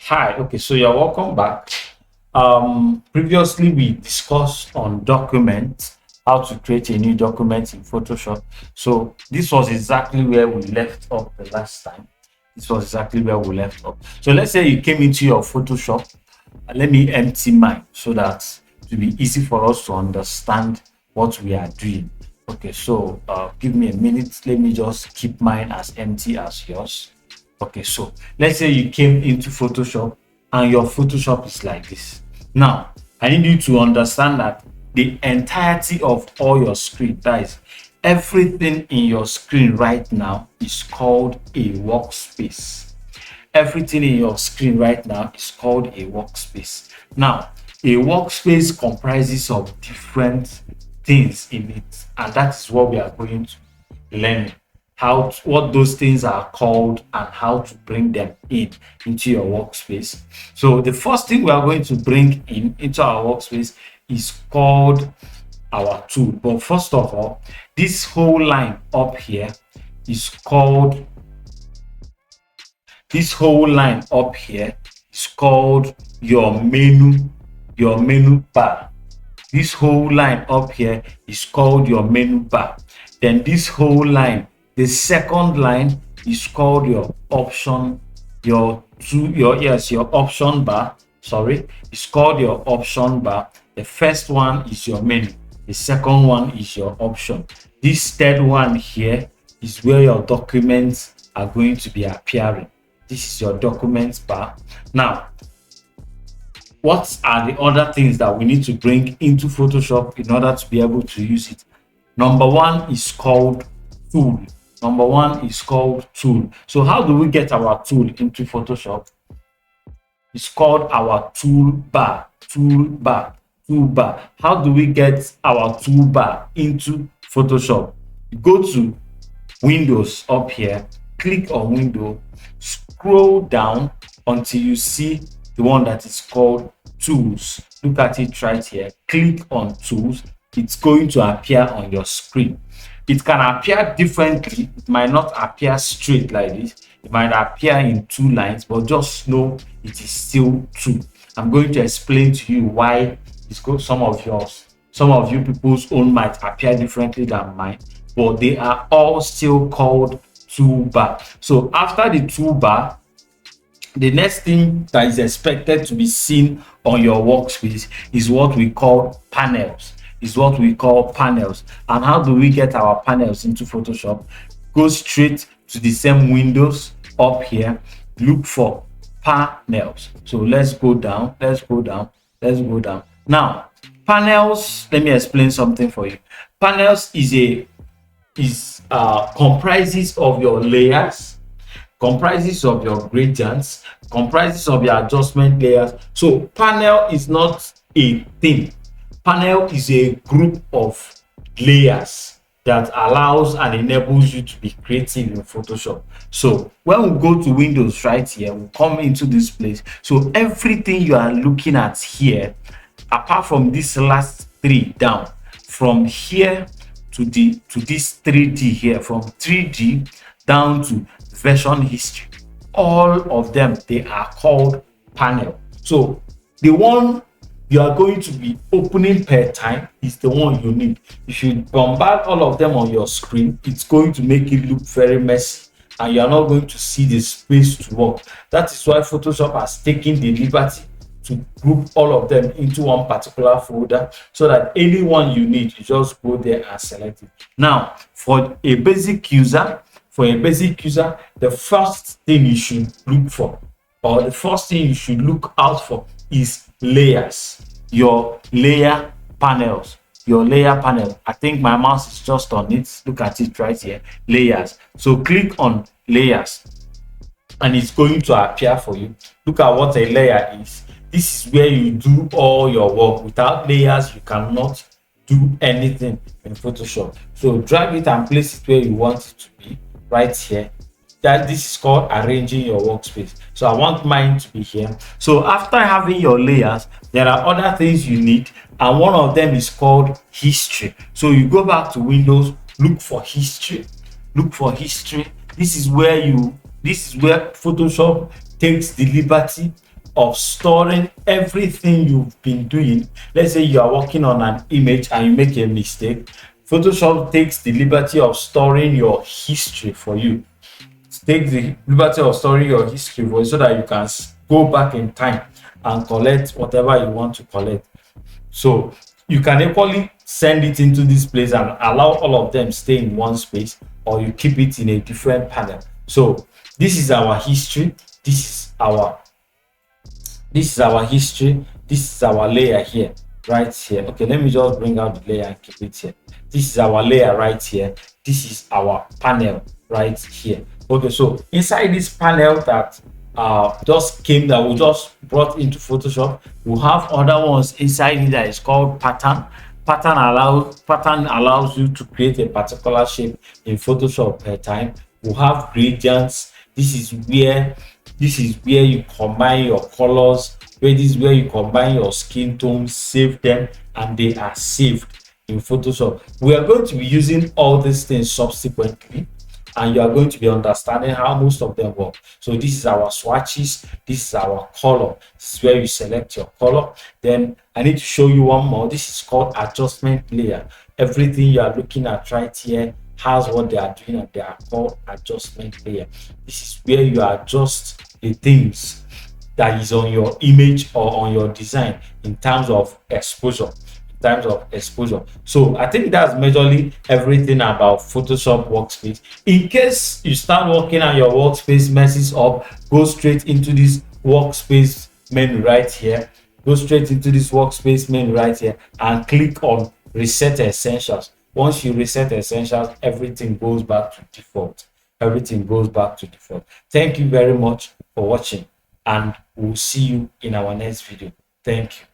Hi, okay, so you're welcome back. Previously we discussed on documents, how to create a new document in Photoshop. So this was exactly where we left off the last time. This was exactly where we left off. So let's say you came into your Photoshop. Let me empty mine so that it will be easy for us to understand what we are doing. Okay, so give me a minute. Let me just keep mine as empty as yours. Okay, so let's say you came into Photoshop and your Photoshop is like this. Now, I need you to understand that the entirety of all your screen, that is, everything in your screen right now is called a workspace. Everything in your screen right now is called a workspace. Now, a workspace comprises of different things in it, and that is what we are going to learn what those things are called and how to bring them in into your workspace. So the first thing we are going to bring in into our workspace is called our tool. But first of all, this whole line up here is called your menu bar. This whole line up here is called your menu bar. Then this whole line, the second line, is called your option, your option bar. Sorry, it's called your option bar. The first one is your menu. The second one is your option. This third one here is where your documents are going to be appearing. This is your documents bar. Now, what are the other things that we need to bring into Photoshop in order to be able to use it? Number one is called tool. So how do we get our tool into Photoshop? It's called our toolbar. How do we get our toolbar into Photoshop? You go to Windows up here, click on Window, scroll down until you see the one that is called Tools. Look at it right here. Click on Tools. It's going to appear on your screen. It can appear differently. It might not appear straight like this. It might appear in two lines, but just know it is still two. I'm going to explain to you why it's good. Some of you people's own might appear differently than mine, but they are all still called toolbar. So after the toolbar, the next thing that is expected to be seen on your workspace is what we call panels. And how do we get our panels into Photoshop? Go straight to the same windows up here, look for panels. So let's go down. Now, panels, let me explain something for you. Panels comprises of your layers, comprises of your gradients, comprises of your adjustment layers. So panel is not a thing. Panel is a group of layers that allows and enables you to be creative in Photoshop. So when we go to Windows right here, we come into this place. So everything you are looking at here, apart from this last three down, from here to this 3D here, from 3D down to version history, all of them, they are called panel. So the one you are going to be opening per time is the one you need. If you bombard all of them on your screen, it's going to make it look very messy and you are not going to see the space to work. That is why Photoshop has taken the liberty to group all of them into one particular folder so that any one you need, you just go there and select it. Now, for a basic user, the first thing you should look for, or the first thing you should look out for, is layers. Your layer panels. I think my mouse is just on it. Look at it right here. Layers. So click on layers and it's going to appear for you. Look at what a layer is. This is where you do all your work. Without layers, you cannot do anything in Photoshop. So drag it and place it where you want it to be, right here. This is called arranging your workspace. So I want mine to be here. So after having your layers, there are other things you need, and one of them is called history. So you go back to Windows, look for history. This is where Photoshop takes the liberty of storing everything you've been doing. Let's say you are working on an image and you make a mistake. Photoshop takes the liberty of storing your history for you. Take the liberty of storing your history for you so that you can go back in time and collect whatever you want to collect. So you can equally send it into this place and allow all of them stay in one space, or you keep it in a different panel. So this is our history. This is our history. This is our layer here, right here. Okay, let me just bring out the layer and keep it here. This is our layer right here. This is our panel right here. Okay, so inside this panel that we just brought into Photoshop, we have other ones inside it that is called pattern. Pattern allows you to create a particular shape in Photoshop per time. We have gradients. This is where you combine your colors. This is where you combine your skin tones, save them, and they are saved in Photoshop. We are going to be using all these things subsequently, and you are going to be understanding how most of them work. So this is our swatches. This is our color. This is where you select your color. Then I need to show you one more. This is called adjustment layer. Everything you are looking at right here has what they are doing, and they are called adjustment layer. This is where you adjust the things that is on your image or on your design in terms of exposure. So I think that's majorly everything about Photoshop Workspace. In case you start working and your workspace messes up, go straight into this workspace menu right here. And click on reset essentials. Once you reset essentials, everything goes back to default. Thank you very much for watching, and we'll see you in our next video. Thank you.